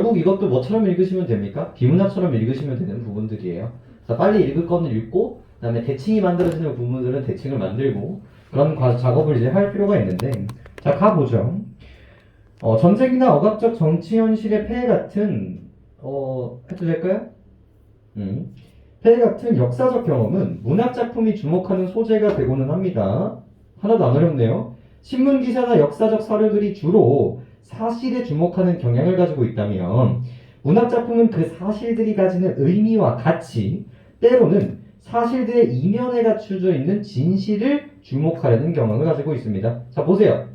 결국 이것도 뭐처럼 읽으시면 됩니까? 비문학처럼 읽으시면 되는 부분들이에요. 그래서 빨리 읽을 거는 읽고 그다음에 대칭이 만들어지는 부분들은 대칭을 만들고 그런 작업을 이제 할 필요가 있는데 자 가보죠. 전쟁이나 억압적 정치 현실의 폐해 같은 해도 될까요? 폐해 같은 역사적 경험은 문학 작품이 주목하는 소재가 되고는 합니다. 하나도 안 어렵네요. 신문 기사나 역사적 사료들이 주로 사실에 주목하는 경향을 가지고 있다면 문학 작품은 그 사실들이 가지는 의미와 가치, 때로는 사실들의 이면에 갖춰져 있는 진실을 주목하려는 경향을 가지고 있습니다. 자 보세요.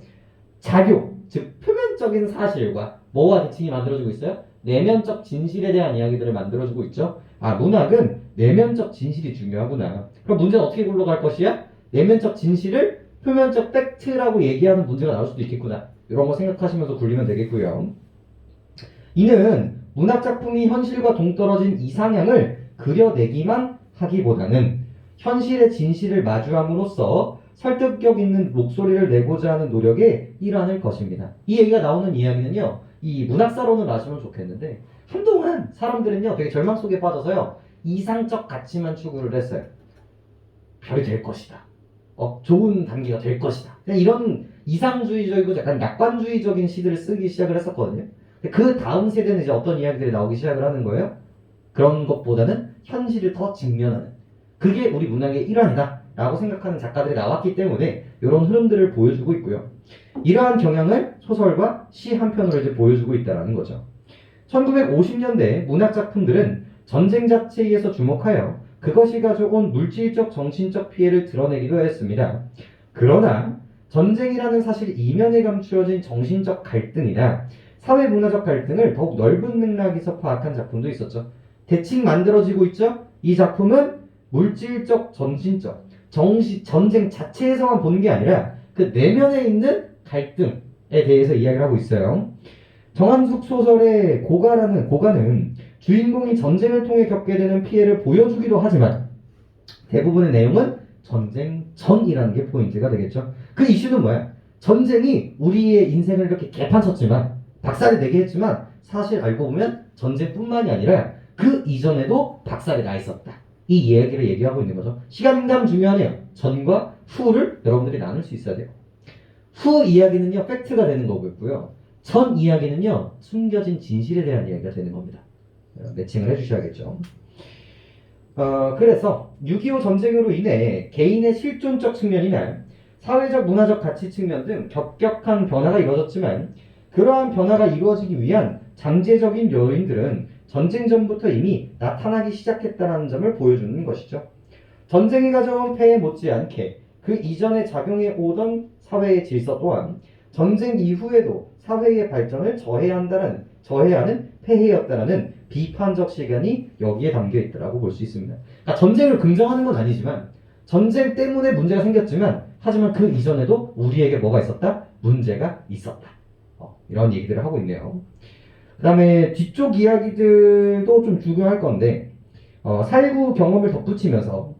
작용, 즉 표면적인 사실과 뭐와 대칭이 만들어지고 있어요? 내면적 진실에 대한 이야기들을 만들어주고 있죠. 아 문학은 내면적 진실이 중요하구나. 그럼 문제는 어떻게 굴러갈 것이야? 내면적 진실을 표면적 팩트라고 얘기하는 문제가 나올 수도 있겠구나. 이런 거 생각하시면서 굴리면 되겠고요. 이는 문학작품이 현실과 동떨어진 이상향을 그려내기만 하기보다는 현실의 진실을 마주함으로써 설득력 있는 목소리를 내고자 하는 노력의 일환일 것입니다. 이 얘기가 나오는 이야기는요. 이 문학사로는 아시면 좋겠는데 한동안 사람들은요. 되게 절망 속에 빠져서요. 이상적 가치만 추구를 했어요. 별이 될 것이다. 좋은 단계가 될 것이다. 그냥 이런 이상주의적이고 약간 낙관주의적인 시들을 쓰기 시작을 했었거든요. 그 다음 세대는 이제 어떤 이야기들이 나오기 시작을 하는 거예요? 그런 것보다는 현실을 더 직면하는 그게 우리 문학의 일환이다 라고 생각하는 작가들이 나왔기 때문에 이런 흐름들을 보여주고 있고요. 이러한 경향을 소설과 시 한 편으로 이제 보여주고 있다는 거죠. 1950년대 문학 작품들은 전쟁 자체에서 주목하여 그것이 가져온 물질적 정신적 피해를 드러내기도 했습니다. 그러나 전쟁이라는 사실 이면에 감추어진 정신적 갈등이나 사회문화적 갈등을 더욱 넓은 맥락에서 파악한 작품도 있었죠. 대칭 만들어지고 있죠. 이 작품은 물질적 정신적 전쟁 자체에서만 보는 게 아니라 그 내면에 있는 갈등에 대해서 이야기를 하고 있어요. 정한숙 소설의 고가는 주인공이 전쟁을 통해 겪게 되는 피해를 보여주기도 하지만 대부분의 내용은 전쟁 전이라는 게 포인트가 되겠죠. 그 이슈는 뭐야? 전쟁이 우리의 인생을 이렇게 개판쳤지만 박살이 내게 했지만 사실 알고 보면 전쟁뿐만이 아니라 그 이전에도 박살이 나 있었다. 이 이야기를 얘기하고 있는 거죠. 시간감 중요하네요. 전과 후를 여러분들이 나눌 수 있어야 돼요. 후 이야기는요 팩트가 되는 거고요. 전 이야기는요 숨겨진 진실에 대한 이야기가 되는 겁니다. 매칭을 해주셔야겠죠. 그래서 6.25 전쟁으로 인해 개인의 실존적 측면이나 사회적 문화적 가치 측면 등 격격한 변화가 이루어졌지만 그러한 변화가 이루어지기 위한 장제적인 요인들은 전쟁 전부터 이미 나타나기 시작했다는 점을 보여주는 것이죠. 전쟁이 가져온 폐해 못지않게 그 이전에 작용해 오던 사회의 질서 또한 전쟁 이후에도 사회의 발전을 저해하는 폐해였다라는 비판적 시간이 여기에 담겨 있다고 볼 수 있습니다. 그러니까 전쟁을 긍정하는 건 아니지만 전쟁 때문에 문제가 생겼지만 하지만 그 이전에도 우리에게 뭐가 있었다? 문제가 있었다. 이런 얘기들을 하고 있네요. 그 다음에 뒤쪽 이야기들도 좀 중요할 건데 살구 경험을 덧붙이면서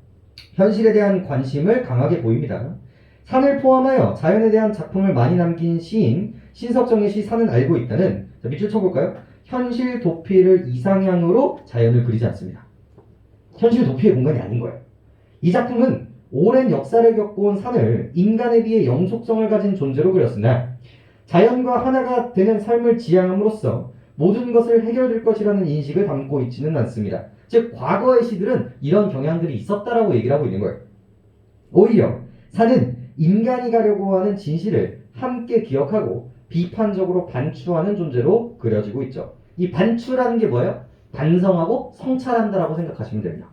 현실에 대한 관심을 강하게 보입니다. 산을 포함하여 자연에 대한 작품을 많이 남긴 시인 신석정의 시 산은 알고 있다는 밑줄 쳐볼까요? 현실 도피를 이상향으로 자연을 그리지 않습니다. 현실 도피의 공간이 아닌 거예요. 이 작품은 오랜 역사를 겪어온 산을 인간에 비해 영속성을 가진 존재로 그렸으나 자연과 하나가 되는 삶을 지향함으로써 모든 것을 해결될 것이라는 인식을 담고 있지는 않습니다. 즉 과거의 시들은 이런 경향들이 있었다라고 얘기를 하고 있는 거예요. 오히려 산은 인간이 가려고 하는 진실을 함께 기억하고 비판적으로 반추하는 존재로 그려지고 있죠. 이 반추라는 게 뭐예요? 반성하고 성찰한다라고 생각하시면 됩니다.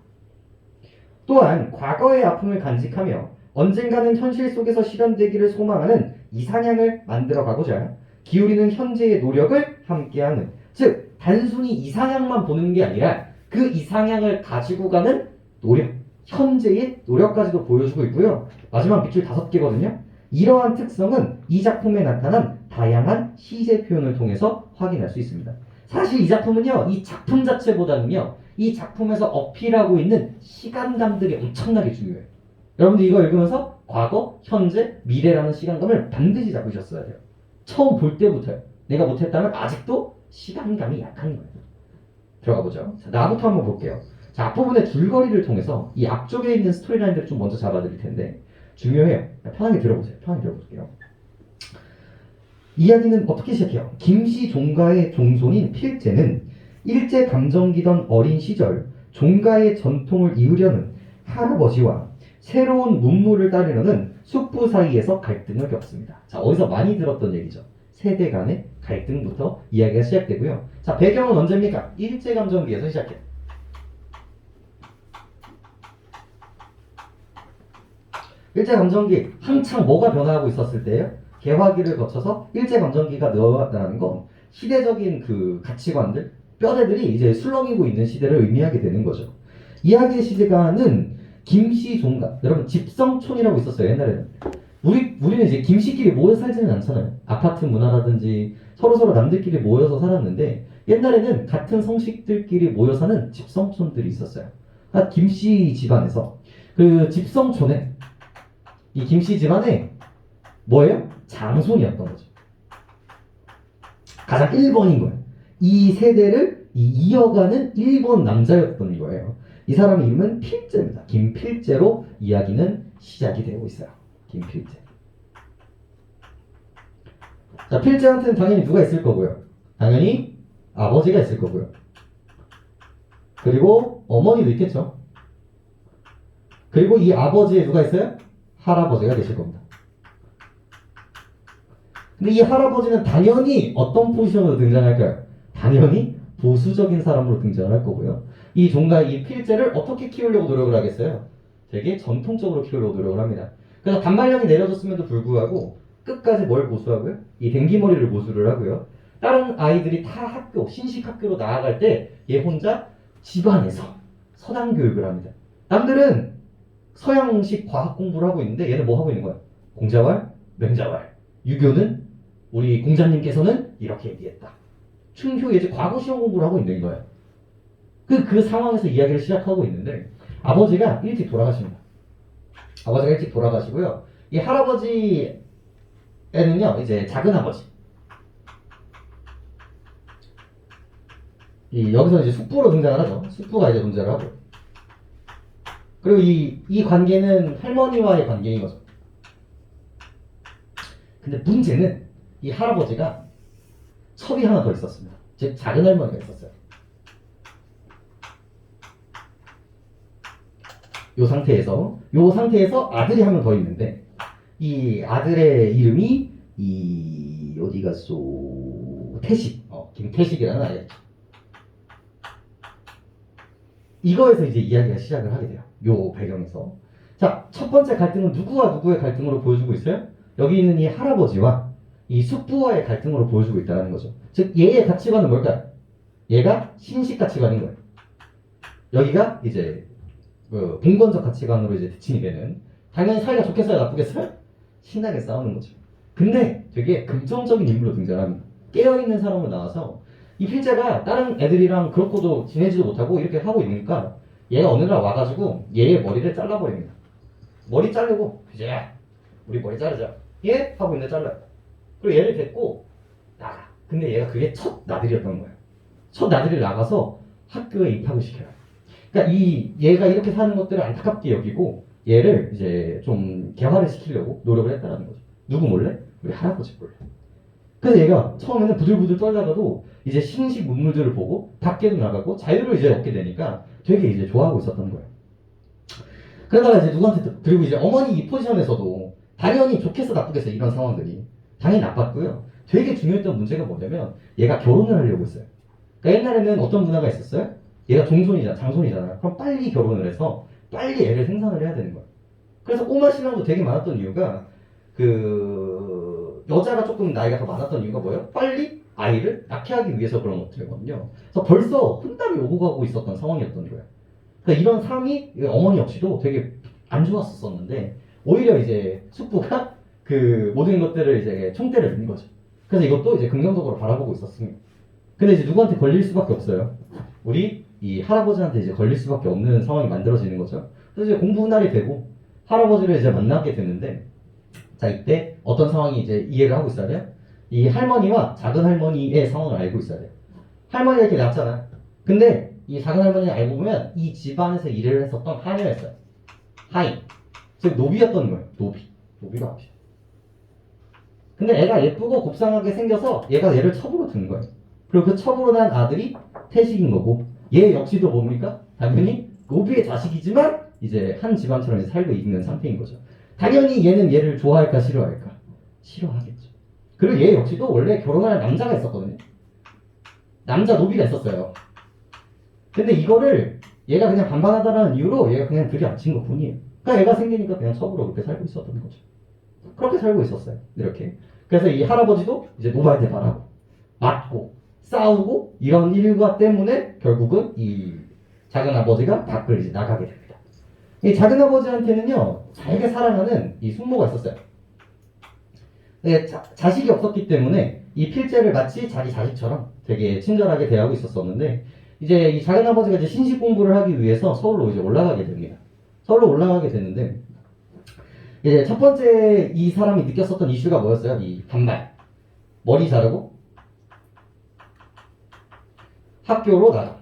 또한 과거의 아픔을 간직하며 언젠가는 현실 속에서 실현되기를 소망하는 이상향을 만들어가고자 기울이는 현재의 노력을 함께하는, 즉 단순히 이상향만 보는 게 아니라 그 이상향을 가지고 가는 노력, 현재의 노력까지도 보여주고 있고요. 마지막 밑줄 5개거든요. 이러한 특성은 이 작품에 나타난 다양한 시제 표현을 통해서 확인할 수 있습니다. 사실 이 작품은요, 이 작품 자체보다는요, 이 작품에서 어필하고 있는 시간감들이 엄청나게 중요해요. 여러분들 이거 읽으면서 과거, 현재, 미래라는 시간감을 반드시 잡으셨어야 돼요. 처음 볼 때부터요. 내가 못했다면 아직도 시간감이 약한 거예요. 들어가 보죠. 자, 나부터 한번 볼게요. 자, 앞부분의 줄거리를 통해서 이 앞쪽에 있는 스토리라인들을 좀 먼저 잡아드릴 텐데 중요해요. 편하게 들어보세요. 편하게 들어볼게요. 이야기는 어떻게 시작해요? 김씨 종가의 종손인 필제는 일제 감정기던 어린 시절 종가의 전통을 이으려는 할아버지와 새로운 문물을 따르려는 숙부 사이에서 갈등을 겪습니다. 자, 어디서 많이 들었던 얘기죠. 세대 간의 갈등부터 이야기가 시작되고요. 자, 배경은 언제입니까? 일제 감정기에서 시작해요. 일제 감정기 한창 뭐가 변화하고 있었을 때예요? 개화기를 거쳐서 일제 감정기가 늘어났다는 건 시대적인 그 가치관들, 뼈대들이 이제 술렁이고 있는 시대를 의미하게 되는 거죠. 이야기의 시대가는 김씨 종가, 여러분 집성촌이라고 있었어요 옛날에는. 우리는 이제 김씨끼리 모여 살지는 않잖아요. 아파트 문화라든지 서로 남들끼리 모여서 살았는데 옛날에는 같은 성식들끼리 모여 사는 집성촌들이 있었어요. 그러니까 김씨 집안에서 그 집성촌에 이 김씨 집안에 뭐예요? 장손이었던 거죠. 가장 1번인 거예요. 이 세대를 이어가는 1번 남자였던 거예요. 이 사람의 이름은 필제입니다. 김필제로 이야기는 시작이 되고 있어요. 김필제. 자, 필제한테는 당연히 누가 있을 거고요. 당연히 아버지가 있을 거고요. 그리고 어머니도 있겠죠. 그리고 이 아버지에 누가 있어요? 할아버지가 계실 겁니다. 근데 이 할아버지는 당연히 어떤 포지션으로 등장할까요? 당연히 보수적인 사람으로 등장할 거고요. 이 종가의 이 필제를 어떻게 키우려고 노력을 하겠어요? 되게 전통적으로 키우려고 노력을 합니다. 그래서 단발령이 내려졌음에도 불구하고 끝까지 뭘 보수하고요? 이 댕기머리를 보수를 하고요. 다른 아이들이 다 학교, 신식 학교로 나아갈 때 얘 혼자 집안에서 서당 교육을 합니다. 남들은 서양식 과학 공부를 하고 있는데 얘는 뭐 하고 있는 거야? 공자왈, 맹자왈. 유교는 우리 공자님께서는 이렇게 얘기했다. 충효 예제 과거 시험 공부를 하고 있는 거예요. 그 상황에서 이야기를 시작하고 있는데 아버지가 일찍 돌아가십니다. 아버지가 일찍 돌아가시고요. 이 할아버지에는요 이제 작은 아버지. 여기서 이제 숙부로 등장을 하죠. 숙부가 이제 존재를 하고. 그리고 이 관계는 할머니와의 관계인 거죠. 근데 문제는 이 할아버지가 첩이 하나 더 있었습니다. 즉 작은 할머니가 있었어요. 요 상태에서 아들이 한 명 더 있는데 이 아들의 이름이 이 어디 갔소? 태식. 김태식이라는 아이였죠. 이거에서 이제 이야기가 시작을 하게 돼요. 요 배경에서. 자, 첫 번째 갈등은 누구와 누구의 갈등으로 보여주고 있어요? 여기 있는 이 할아버지와 이 숙부와의 갈등으로 보여주고 있다는 거죠. 즉 얘의 가치관은 뭘까요? 얘가 신식 가치관인 거예요. 여기가 이제 봉건적 가치관으로 이제 대칭이 되는. 당연히 사이가 좋겠어요, 나쁘겠어요? 신나게 싸우는 거죠. 근데 되게 긍정적인 인물로 등장합니다. 깨어있는 사람으로 나와서 이 필자가 다른 애들이랑 그렇고도 지내지도 못하고 이렇게 하고 있으니까 얘가 어느 날 와가지고 얘의 머리를 잘라버립니다. 머리 자르고 이제 우리 머리 자르자. 예? 하고 있는데 잘라요. 그리고 얘를 데리고 나가. 근데 얘가 그게 첫 나들이였던 거예요. 첫 나들이를 나가서 학교에 입학을 시켜요. 그러니까 얘가 이렇게 사는 것들을 안타깝게 여기고 얘를 이제 좀 개화를 시키려고 노력을 했다는 거죠. 누구 몰래? 우리 할아버지 몰래. 그래서 얘가 처음에는 부들부들 떨다가도 이제 신식 문물들을 보고 밖에도 나가고 자유를 이제 얻게 되니까 되게 이제 좋아하고 있었던 거예요. 그러다가 이제 누구한테 그리고 이제 어머니 이 포지션에서도 당연히 좋겠어 나쁘겠어 이런 상황들이 당연히 나빴고요. 되게 중요했던 문제가 뭐냐면 얘가 결혼을 하려고 했어요. 그러니까 옛날에는 어떤 문화가 있었어요? 얘가 장손이잖아. 그럼 빨리 결혼을 해서 빨리 애를 생산을 해야 되는 거야. 그래서 꼬마 신랑도 되게 많았던 이유가 여자가 조금 나이가 더 많았던 이유가 뭐예요? 빨리 아이를 낳게 하기 위해서 그런 것들이거든요. 그래서 벌써 혼담이 오고 가고 있었던 상황이었던 거예요. 그러니까 이런 상황이 어머니 역시도 되게 안 좋았었는데 오히려 이제 숙부가 그 모든 것들을 이제 총대를 든 거죠. 그래서 이것도 이제 긍정적으로 바라보고 있었습니다. 근데 이제 누구한테 걸릴 수밖에 없어요. 우리 이 할아버지한테 이제 걸릴 수밖에 없는 상황이 만들어지는 거죠. 그래서 이제 공부 날이 되고 할아버지를 이제 만나게 됐는데 자 이때 어떤 상황이 이제 이해를 하고 있어야 돼요? 이 할머니와 작은 할머니의 상황을 알고 있어야 돼요. 할머니가 이렇게 낳았잖아. 근데 이 작은 할머니는 알고 보면 이 집안에서 일을 했었던 하녀였어요. 하인. 즉 노비였던 거예요. 노비가 앞이야. 근데 애가 예쁘고 곱상하게 생겨서 얘가 얘를 첩으로 둔 거예요. 그리고 그 첩으로 난 아들이 태식인 거고 얘 역시도 뭡니까? 당연히 노비의 자식이지만 이제 한 집안처럼 이제 살고 있는 상태인 거죠. 당연히 얘는 얘를 좋아할까 싫어할까? 싫어하겠죠. 그리고 얘 역시도 원래 결혼할 남자가 있었거든요. 남자 노비가 있었어요. 근데 이거를 얘가 그냥 반반하다라는 이유로 얘가 그냥 들이앉힌 것 뿐이에요. 그러니까 애가 생기니까 그냥 첩으로 그렇게 살고 있었던 거죠. 그렇게 살고 있었어요. 이렇게. 그래서 이 할아버지도 이제 노바한테 바라고 맞고 싸우고 이런 일과 때문에 결국은 이 작은 아버지가 밖을 이제 나가게 됩니다. 이 작은 아버지한테는요 잘게 사랑하는 이 숙모가 있었어요. 네, 자식이 없었기 때문에 이 필제를 마치 자기 자식처럼 되게 친절하게 대하고 있었었는데 이제 이 작은 아버지가 이제 신식 공부를 하기 위해서 서울로 이제 올라가게 됩니다. 서울로 올라가게 되는데 이제 첫 번째 이 사람이 느꼈었던 이슈가 뭐였어요? 이 반발. 머리 자르고 학교로 나가.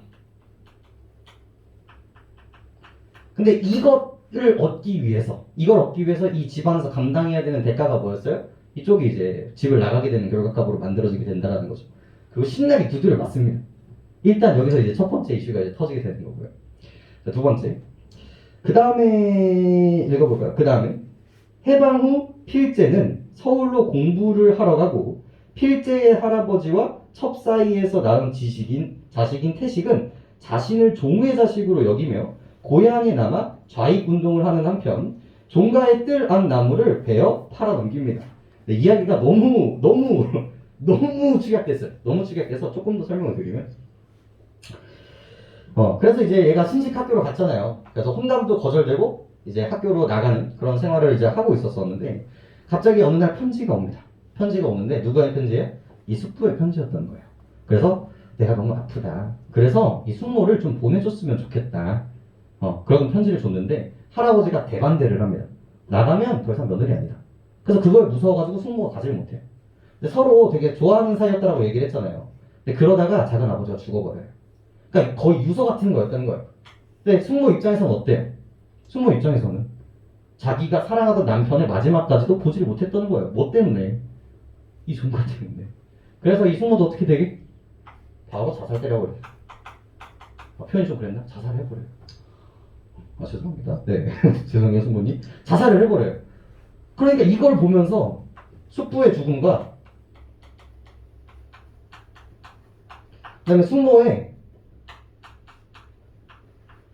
근데 이걸 얻기 위해서 이 집안에서 감당해야 되는 대가가 뭐였어요? 이쪽이 이제 집을 나가게 되는 결과값으로 만들어지게 된다는 거죠. 그리고 신나게 두드려 맞습니다. 일단 여기서 이제 첫 번째 이슈가 이제 터지게 되는 거고요. 자, 두 번째. 그 다음에 읽어볼까요? 그 다음에 해방 후 필제는 서울로 공부를 하러 가고 필제의 할아버지와 첩 사이에서 낳은 자식인 태식은 자신을 종의 자식으로 여기며 고향에 남아 좌익운동을 하는 한편 종가의 뜰 안 나무를 베어 팔아넘깁니다. 네, 이야기가 너무 축약됐어요. 너무 축약돼서 조금 더 설명을 드리면 그래서 이제 얘가 신식 학교로 갔잖아요. 그래서 혼담도 거절되고 이제 학교로 나가는 그런 생활을 이제 하고 있었었는데 갑자기 어느 날 편지가 옵니다. 편지가 오는데 누구의 편지예요? 이 숙부의 편지였던 거예요. 그래서 내가 너무 아프다. 그래서 이 숙모를 좀 보내줬으면 좋겠다. 그런 편지를 줬는데 할아버지가 대반대를 합니다. 나가면 더 이상 며느리 아니다. 그래서 그걸 무서워가지고 숙모가 가지를 못해요. 근데 서로 되게 좋아하는 사이였다라고 얘기를 했잖아요. 근데 그러다가 작은 아버지가 죽어버려요. 그러니까 거의 유서 같은 거였다는 거예요. 근데 숙모 입장에서는 어때요? 숙모 입장에서는 자기가 사랑하던 남편의 마지막까지도 보지를 못했다는 거예요. 뭐 때문에? 이 종가 때문에. 그래서 이 숙모도 어떻게 되게? 바로 자살 때려버려요. 표현이 좀 그랬나? 자살해버려요. 죄송합니다. 네. 죄송해요, 숙모님. 자살을 해버려요. 그러니까 이걸 보면서 숙부의 죽음과 그 다음에 숙모의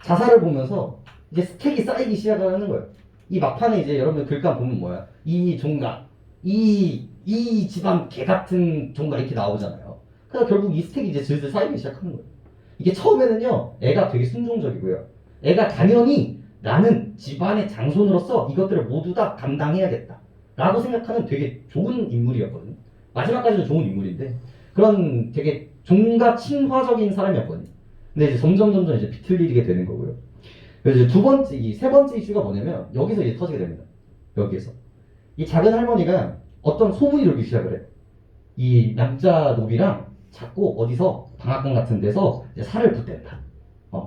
자살을 보면서 이제 스택이 쌓이기 시작하는 거예요. 이 막판에 이제 여러분들 글감 보면 뭐야? 이 종가, 이 집안 개 같은 종가 이렇게 나오잖아요. 그래서 결국 이 스택이 이제 슬슬 쌓이기 시작하는 거예요. 이게 처음에는요, 애가 되게 순종적이고요. 애가 당연히 나는 집안의 장손으로서 이것들을 모두 다 감당해야겠다. 라고 생각하는 되게 좋은 인물이었거든요. 마지막까지도 좋은 인물인데, 그런 되게 종가 친화적인 사람이었거든요. 근데 이제 점점 이제 비틀리게 되는 거고요. 그래서 이제 세 번째 이슈가 뭐냐면, 여기서 이제 터지게 됩니다. 여기에서. 이 작은 할머니가 어떤 소문이 돌기 시작을 해요. 이 남자 노비랑 자꾸 어디서 방앗간 같은 데서 이제 살을 붙댄다.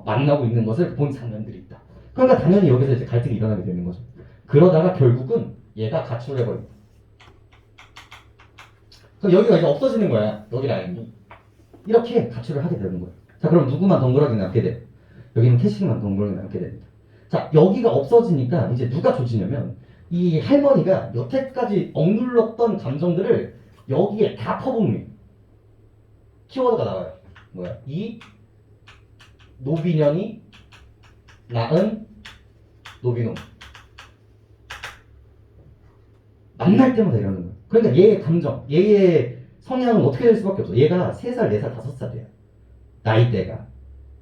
만나고 있는 것을 본 장면들이 있다. 그러니까 당연히 여기서 이제 갈등이 일어나게 되는 거죠. 그러다가 결국은 얘가 가출을 해버립니다. 그럼 여기가 이제 없어지는 거야. 여기 라인이. 이렇게 가출을 하게 되는 거예요. 자, 그럼 누구만 덩그러니 남게 돼요? 여기는 태식만 덩그러니 남게 됩니다. 자, 여기가 없어지니까 이제 누가 조지냐면 이 할머니가 여태까지 억눌렀던 감정들을 여기에 다 퍼붓는 키워드가 나와요. 뭐야? 이 노비년이 낳은 노비놈. 만날 때마다 이러는 거예요. 그러니까 얘의 감정, 얘의 성향은 어떻게 될 수밖에 없어. 얘가 3살, 4살, 5살이야. 나이대가.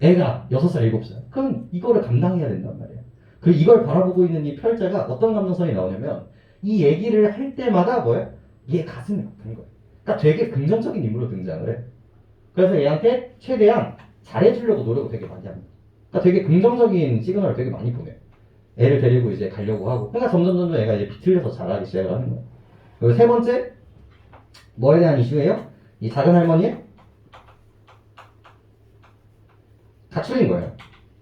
애가 6살, 7살. 그럼 이거를 감당해야 된단 말이야. 그리고 이걸 바라보고 있는 이 펼자가 어떤 감정선이 나오냐면 이 얘기를 할 때마다 뭐야? 얘 가슴이 아픈 거야. 그러니까 되게 긍정적인 인물로 등장을 해. 그래서 얘한테 최대한 잘해주려고 노력을 되게 많이 합니다. 그러니까 되게 긍정적인 시그널을 되게 많이 보내요. 애를 데리고 이제 가려고 하고. 그러니까 점점 애가 이제 비틀려서 자라기 시작을 하는 거예요. 그리고 세 번째, 뭐에 대한 이슈예요? 이 작은 할머니의 가출인 거예요.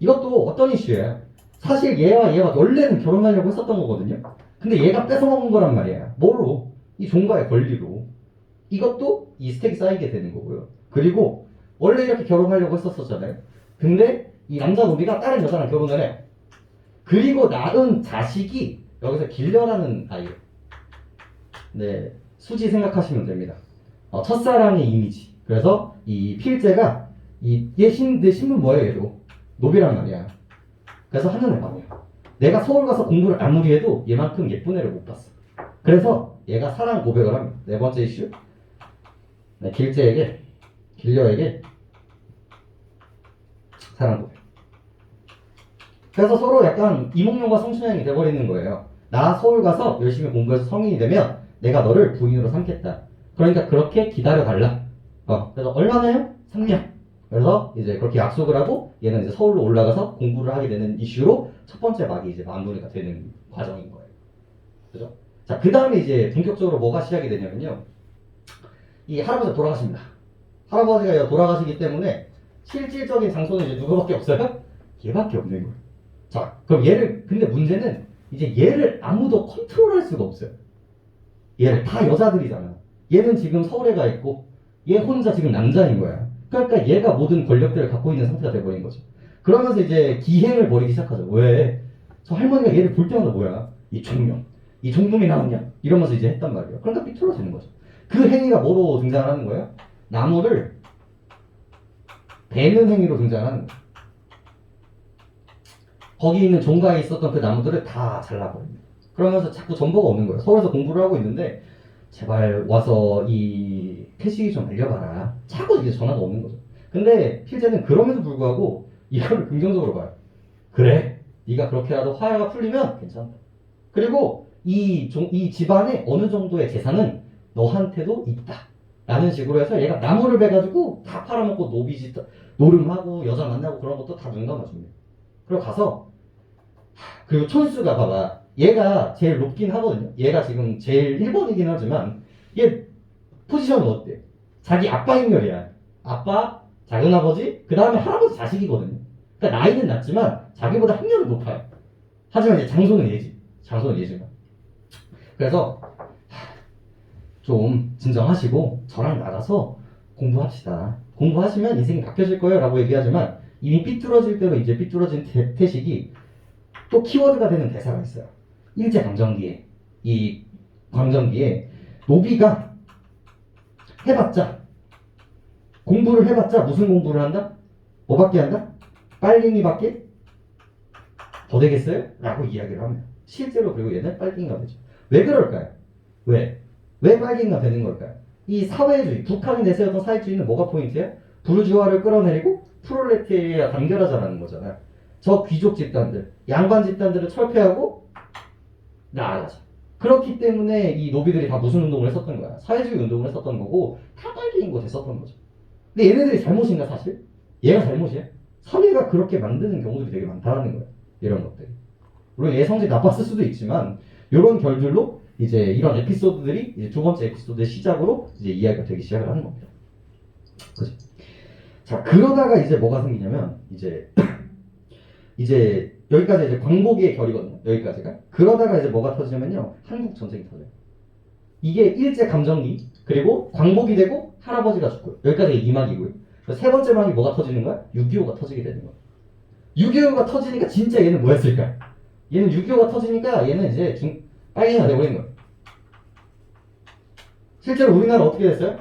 이것도 어떤 이슈예요? 사실 얘와 얘가 원래는 결혼하려고 했었던 거거든요. 근데 얘가 뺏어먹은 거란 말이야. 뭐로? 이 종가의 권리로. 이것도 이 스택이 쌓이게 되는 거고요. 그리고 원래 이렇게 결혼하려고 했었잖아요. 근데 이 남자 노비가 다른 여자랑 결혼을 해. 그리고 낳은 자식이 여기서 길려라는 아이예요. 네, 수지 생각하시면 됩니다. 첫사랑의 이미지. 그래서 이 필재가 얘 신분 뭐예요? 얘도 노비란 말이야. 그래서 하는 애방이야. 내가 서울 가서 공부를 아무리 해도 얘만큼 예쁜 애를 못 봤어. 그래서 얘가 사랑 고백을 합니다. 네 번째 이슈. 네, 길려에게 사랑 고백. 그래서 서로 약간 이몽룡과 성춘향이 돼버리는 거예요. 나 서울 가서 열심히 공부해서 성인이 되면 내가 너를 부인으로 삼겠다. 그러니까 그렇게 기다려달라. 그래서 얼마나요? 3년. 그래서 이제 그렇게 약속을 하고 얘는 이제 서울로 올라가서 공부를 하게 되는 이슈로 첫 번째 막이 이제 마무리가 되는 과정인 거예요. 그죠? 자, 그 다음에 이제 본격적으로 뭐가 시작이 되냐면요. 이 할아버지가 돌아가십니다. 할아버지가 돌아가시기 때문에 실질적인 장소는 이제 누구밖에 없어요? 얘밖에 없는 거예요. 자, 그럼 근데 문제는 이제 얘를 아무도 컨트롤할 수가 없어요. 얘를 다 여자들이잖아. 얘는 지금 서울에 가 있고 얘 혼자 지금 남자인 거야. 그러니까 얘가 모든 권력들을 갖고 있는 상태가 돼버린 거죠. 그러면서 이제 기행을 벌이기 시작하죠. 왜? 저 할머니가 얘를 볼 때마다 뭐야? 이 총명, 이 종놈이 나오냐? 이러면서 이제 했단 말이에요. 그러니까 삐뚤어지는 거죠. 그 행위가 뭐로 등장하는 거예요? 나무를 베는 행위로 등장하는 거예요. 거기 있는 종가에 있었던 그 나무들을 다 잘라버립니다. 그러면서 자꾸 정보가 오는 거예요. 서울에서 공부를 하고 있는데 제발 와서 이 태식이 좀 알려봐라. 자꾸 이제 전화가 오는 거죠. 근데 필재는 그럼에도 불구하고 이거를 긍정적으로 봐요. 그래, 네가 그렇게라도 화해가 풀리면 괜찮다. 그리고 이 집안에 어느 정도의 재산은 너한테도 있다. 라는 식으로 해서 얘가 나무를 베가지고 다 팔아먹고 노비짓, 노름하고 여자 만나고 그런 것도 다 눈 감아줍니다. 그리고 가서 그리고 촌수가 봐봐. 얘가 제일 높긴 하거든요. 얘가 지금 제일 1번이긴 하지만 얘 포지션은 어때? 자기 아빠 인멸이야. 아빠, 작은아버지, 그 다음에 할아버지 자식이거든요. 그러니까 나이는 낮지만 자기보다 학년은 높아요. 하지만 이제 장소는 얘지. 장소는 얘지만. 그래서 좀 진정하시고 저랑 나가서 공부합시다. 공부하시면 인생이 바뀌어질 거예요 라고 얘기하지만 이미 삐뚤어질 대로 이제 삐뚤어진 태식이 또 키워드가 되는 대사가 있어요. 일제강점기에 이 강점기에 노비가 공부를 해봤자 무슨 공부를 한다? 뭐밖에 한다? 빨갱이밖에 더 되겠어요? 라고 이야기를 합니다. 실제로 그리고 얘는 빨갱이가 되죠. 왜 그럴까요? 왜 빨갱이가 되는 걸까요? 이 사회주의, 북한이 내세웠던 사회주의는 뭐가 포인트예요? 부르주아를 끌어내리고 프롤레타리아 단결하자라는 거잖아요. 저 귀족 집단들, 양반 집단들을 철폐하고 나아가자. 그렇기 때문에 이 노비들이 다 무슨 운동을 했었던 거야? 사회주의 운동을 했었던 거고 다 빨갱인 곳에 했었던 거죠. 근데 얘네들이 잘못인가 사실? 얘가 잘못이야? 사회가 그렇게 만드는 경우들이 되게 많다는 거야. 이런 것들이. 물론 얘 성질이 나빴을 수도 있지만 이런 결들로 이제 이런 에피소드들이 이제 두 번째 에피소드의 시작으로 이제 이야기가 되기 시작을 하는 겁니다. 그죠? 자, 그러다가 이제 뭐가 생기냐면 이제 여기까지 이제 광복의 결이거든요. 여기까지가. 그러다가 이제 뭐가 터지냐면요. 한국 전쟁이 터져요. 이게 일제 감정기 그리고 광복이 되고 할아버지가 죽고요. 여기까지 2막이고요. 세 번째 막이 뭐가 터지는 거야? 6.25가 터지게 되는 거야. 6.25가 터지니까 진짜 얘는 뭐였을까? 얘는 6.25가 터지니까 얘는 이제 빨갱이가 돼버린 거야. 실제로 우리나라 어떻게 됐어요?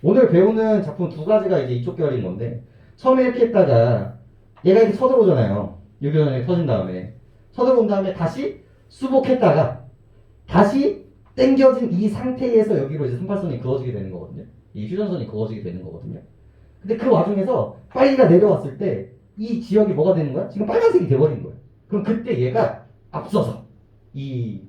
오늘 배우는 작품 두 가지가 이제 이쪽 결인 건데 처음에 이렇게 했다가 얘가 이렇게 쳐들어오잖아요. 6.25 전쟁이 터진 다음에 쳐들어온 다음에 다시 수복했다가 다시 땡겨진 이 상태에서 여기로 이제 38선이 그어지게 되는 거거든요. 이 휴전선이 그어지게 되는 거거든요. 근데 그 와중에서 빨리가 내려왔을 때 이 지역이 뭐가 되는 거야? 지금 빨간색이 돼버린 거야. 그럼 그때 얘가 앞서서 이